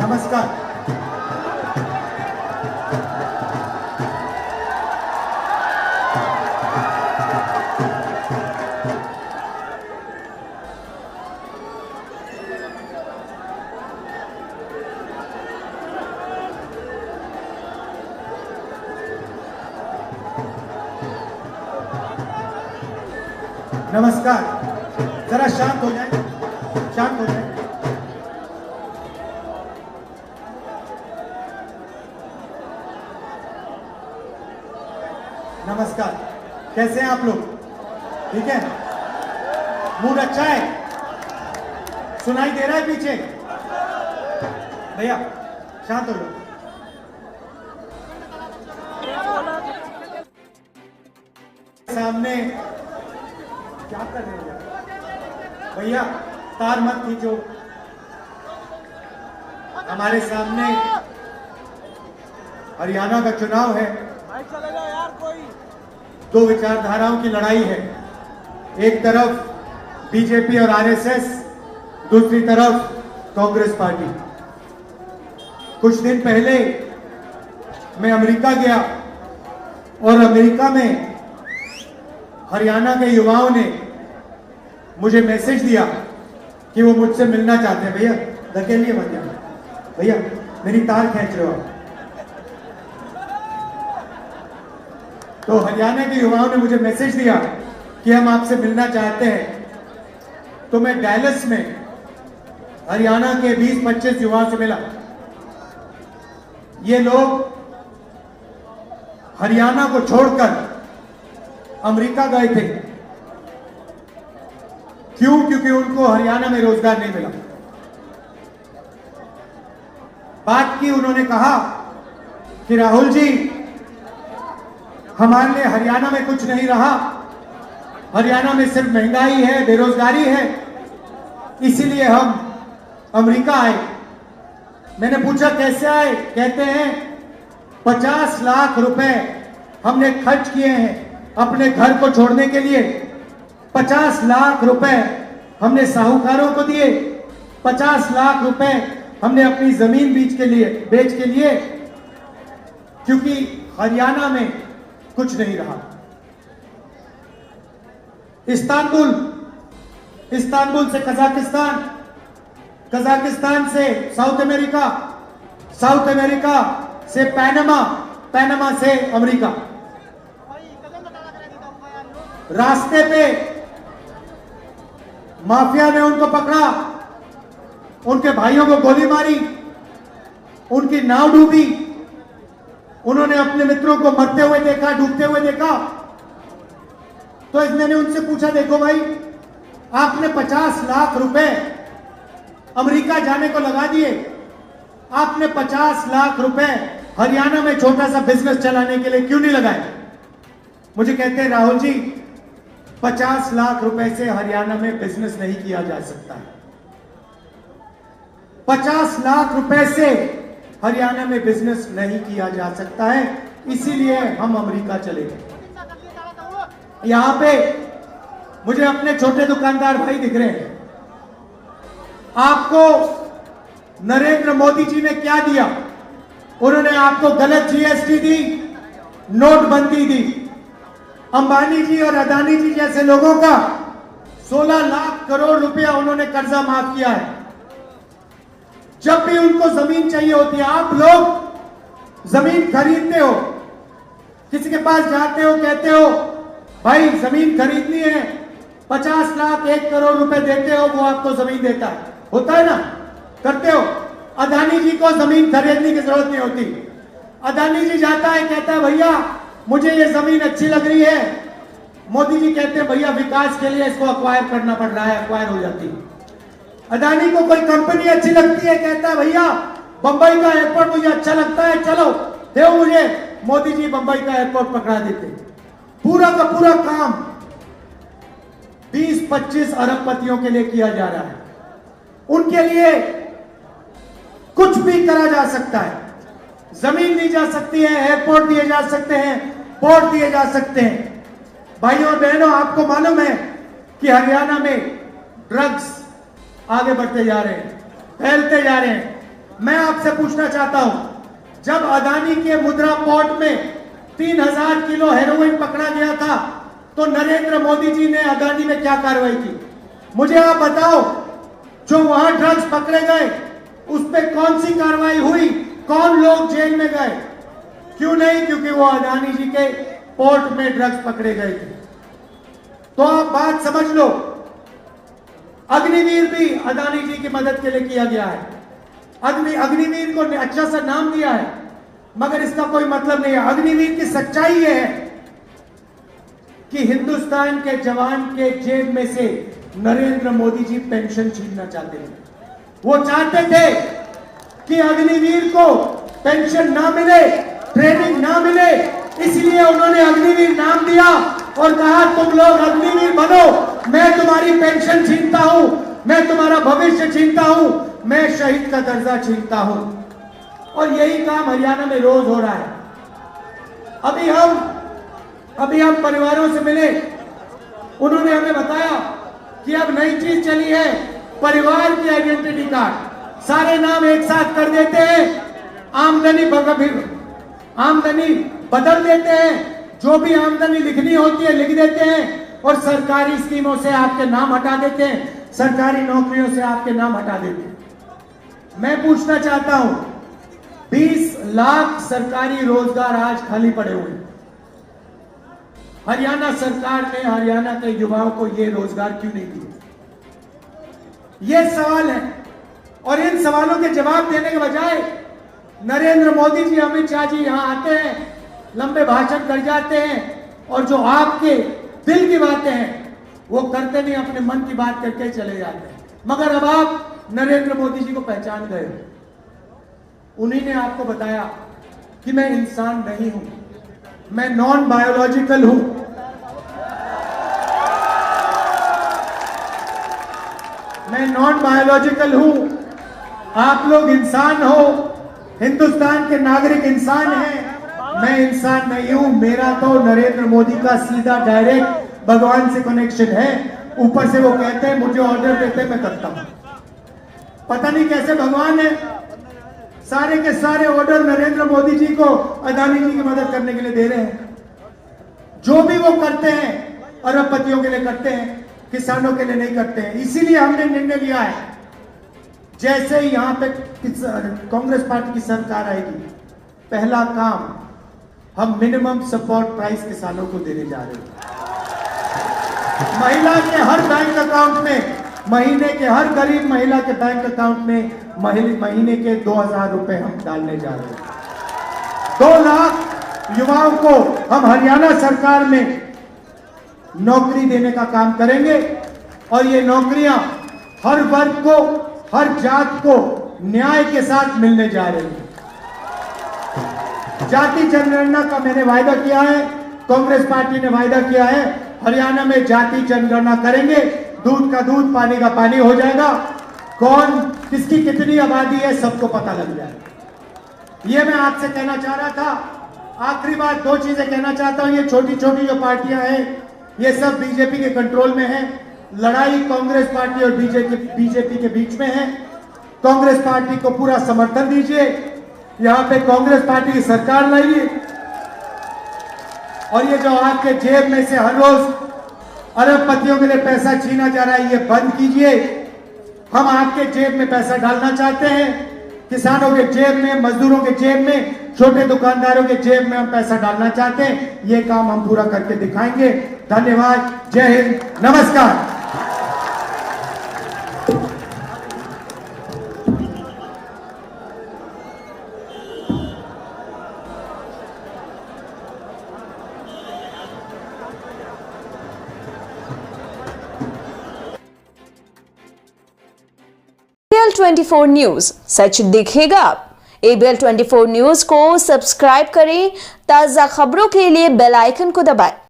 नमस्कार। नमस्कार, जरा शांत हो जाए, शांत हो जाए। नमस्कार, कैसे हैं आप लोग? ठीक है, मूड अच्छा है? सुनाई दे रहा है पीछे? भैया शांत हो जाओ। सामने क्या कर रहे हो भैया? तार मत खींचो। हमारे सामने हरियाणा का चुनाव है। चलेगा यार कोई। दो विचारधाराओं की लड़ाई है। एक तरफ बीजेपी और आरएसएस, दूसरी तरफ कांग्रेस पार्टी। कुछ दिन पहले मैं अमेरिका गया और अमेरिका में हरियाणा के युवाओं ने मुझे मैसेज दिया कि वो मुझसे मिलना चाहते हैं। भैया धकेलिए मत जाना, भैया मेरी तार खींच रहे हो। तो हरियाणा के युवाओं ने मुझे मैसेज दिया कि हम आपसे मिलना चाहते हैं। तो मैं डैलस में हरियाणा के 20-25 युवाओं से मिला। ये लोग हरियाणा को छोड़कर अमेरिका गए थे। क्यों? क्योंकि उनको हरियाणा में रोजगार नहीं मिला। बात की, उन्होंने कहा कि राहुल जी, हमारे लिए हरियाणा में कुछ नहीं रहा। हरियाणा में सिर्फ महंगाई है, बेरोजगारी है, इसीलिए हम अमेरिका आए। मैंने पूछा कैसे आए? कहते हैं 50 लाख रुपए हमने खर्च किए हैं अपने घर को छोड़ने के लिए। 50 लाख रुपए हमने साहूकारों को दिए। 50 लाख रुपए हमने अपनी जमीन बेच के लिए, क्योंकि हरियाणा में कुछ नहीं रहा। इस्तांबुल से कजाकिस्तान, कजाकिस्तान से साउथ अमेरिका, साउथ अमेरिका से पैनामा से अमेरिका। रास्ते पे माफिया ने उनको पकड़ा, उनके भाइयों को गोली मारी, उनकी नाव डूबी। उन्होंने अपने मित्रों को मरते हुए देखा, डूबते हुए देखा। तो मैंने उनसे पूछा, देखो भाई, आपने 50 लाख रुपए अमेरिका जाने को लगा दिए, आपने 50 लाख रुपए हरियाणा में छोटा सा बिजनेस चलाने के लिए क्यों नहीं लगाए? मुझे कहते हैं, राहुल जी, 50 लाख रुपए से हरियाणा में बिजनेस नहीं किया जा सकता है। 50 लाख रुपए से हरियाणा में बिजनेस नहीं किया जा सकता है, इसीलिए हम अमेरिका चले गए। यहां पे मुझे अपने छोटे दुकानदार भाई दिख रहे हैं। आपको नरेंद्र मोदी जी ने क्या दिया? उन्होंने आपको गलत जीएसटी दी, नोटबंदी दी। अंबानी जी और अदानी जी जैसे लोगों का 16 लाख करोड़ रुपया उन्होंने कर्जा माफ किया है। जब भी उनको जमीन चाहिए होती है, आप लोग जमीन खरीदते हो, किसी के पास जाते हो, कहते हो भाई जमीन खरीदनी है, 50 लाख 1 करोड़ रुपए देते हो, वो आपको जमीन देता है। होता है ना? करते हो। अदानी जी को जमीन खरीदने की जरूरत नहीं होती। अदानी जी जाता है, कहता है भैया मुझे ये जमीन अच्छी लग रही है। मोदी जी कहते हैं भैया विकास के लिए इसको अक्वायर करना पड़ रहा है, अक्वायर हो जाती है। अदानी को कोई कंपनी अच्छी लगती है, कहता है भैया बंबई का एयरपोर्ट मुझे अच्छा लगता है, चलो दो मुझे। मोदी जी बंबई का एयरपोर्ट पकड़ा देते। पूरा का पूरा काम 20-25 अरबपतियों के लिए किया जा रहा है। उनके लिए कुछ भी करा जा सकता है। जमीन दी जा सकती है, एयरपोर्ट दिए जा सकते हैं, पोर्ट दिए जा सकते हैं। भाइयों और बहनों, आपको मालूम है कि हरियाणा में ड्रग्स आगे बढ़ते जा रहे हैं, फैलते जा रहे हैं। मैं आपसे पूछना चाहता हूं, जब अदानी के मुद्रा पोर्ट में 3000 किलो हेरोइन पकड़ा गया था तो नरेंद्र मोदी जी ने अदानी में क्या कार्रवाई की? मुझे आप बताओ, जो वहां ड्रग्स पकड़े गए उस पर कौन सी कार्रवाई हुई? कौन लोग जेल में गए? क्यों नहीं? क्योंकि वो अदानी जी के पोर्ट में ड्रग्स पकड़े गए थे। तो आप बात समझ लो, अग्निवीर भी अदानी जी की मदद के लिए किया गया है। अग्निवीर को अच्छा सा नाम दिया है, मगर इसका कोई मतलब नहीं है। अग्निवीर की सच्चाई यह है कि हिंदुस्तान के जवान के जेब में से नरेंद्र मोदी जी पेंशन छीनना चाहते हैं। वो चाहते थे कि अग्निवीर को पेंशन ना मिले, ट्रेनिंग ना मिले, इसलिए उन्होंने अग्निवीर नाम दिया और कहा तुम लोग अग्निवीर बनो, मैं तुम्हारी पेंशन छीनता हूं, मैं तुम्हारा भविष्य छीनता हूं, मैं शहीद का दर्जा छीनता हूं। और यही काम हरियाणा में रोज हो रहा है। अभी हम परिवारों से मिले, उन्होंने हमें बताया कि अब नई चीज चली है, परिवार की आइडेंटिटी कार्ड। सारे नाम एक साथ कर देते हैं, आमदनी बदल देते हैं, जो भी आमदनी लिखनी होती है लिख देते हैं और सरकारी स्कीमों से आपके नाम हटा देते हैं, सरकारी नौकरियों से आपके नाम हटा देते हैं। मैं पूछना चाहता हूं, 20 लाख सरकारी रोजगार आज खाली पड़े हुए हैं। हरियाणा सरकार ने हरियाणा के युवाओं को यह रोजगार क्यों नहीं दिए? यह सवाल है। और इन सवालों के जवाब देने के बजाय नरेंद्र मोदी जी, अमित शाह जी यहां आते हैं, लंबे भाषण कर जाते हैं और जो आपके दिल की बातें हैं वो करते नहीं, अपने मन की बात करके चले जाते हैं। मगर अब आप नरेंद्र मोदी जी को पहचान गए। उन्हीं ने आपको बताया कि मैं इंसान नहीं हूं, मैं नॉन बायोलॉजिकल हूं। मैं नॉन बायोलॉजिकल हूं, आप लोग इंसान हो, हिंदुस्तान के नागरिक इंसान हैं, मैं इंसान नहीं हूं। मेरा तो नरेंद्र मोदी का सीधा डायरेक्ट भगवान से कनेक्शन है। ऊपर से वो कहते हैं, मुझे ऑर्डर देते मैं करता हूं। पता नहीं कैसे भगवान है, सारे के सारे ऑर्डर नरेंद्र मोदी जी को अदानी जी की मदद करने के लिए दे रहे हैं। जो भी वो करते हैं अरबपतियों के लिए करते हैं, किसानों के लिए नहीं करते हैं। इसीलिए हमने निर्णय लिया है, जैसे ही यहां पे कांग्रेस पार्टी की सरकार आएगी, पहला काम हम मिनिमम सपोर्ट प्राइस किसानों को देने जा रहे हैं। महिला के हर बैंक अकाउंट में, महीने के हर गरीब महिला के बैंक अकाउंट में महीने के 2000 रुपए हम डालने जा रहे हैं। 2 लाख युवाओं को हम हरियाणा सरकार में नौकरी देने का काम करेंगे और ये नौकरियां हर वर्ग को, हर जात को न्याय के साथ मिलने जा रही है। जाति जनगणना का मैंने वायदा किया है, कांग्रेस पार्टी ने वायदा किया है, हरियाणा में जाति जनगणना करेंगे, दूध का दूध, पानी का पानी हो जाएगा, कौन किसकी कितनी आबादी है सबको पता लग जाएगा। ये मैं आपसे कहना चाह रहा था। आखिरी बात, 2 चीजें कहना चाहता हूं। ये छोटी छोटी जो पार्टियां हैं ये सब बीजेपी के कंट्रोल में है। लड़ाई कांग्रेस पार्टी और बीजेपी के बीच में है। कांग्रेस पार्टी को पूरा समर्थन दीजिए, यहां पे कांग्रेस पार्टी की सरकार लाइए और ये जो आपके जेब में से हर रोज अरबपतियों के लिए पैसा छीना जा रहा है ये बंद कीजिए। हम आपके जेब में पैसा डालना चाहते हैं, किसानों के जेब में, मजदूरों के जेब में, छोटे दुकानदारों के जेब में हम पैसा डालना चाहते हैं। ये काम हम पूरा करके दिखाएंगे। धन्यवाद, जय हिंद, नमस्कार। ABL 24 न्यूज, सच दिखेगा। ABL 24 न्यूज को सब्सक्राइब करें, ताजा खबरों के लिए बेल आइकन को दबाएं।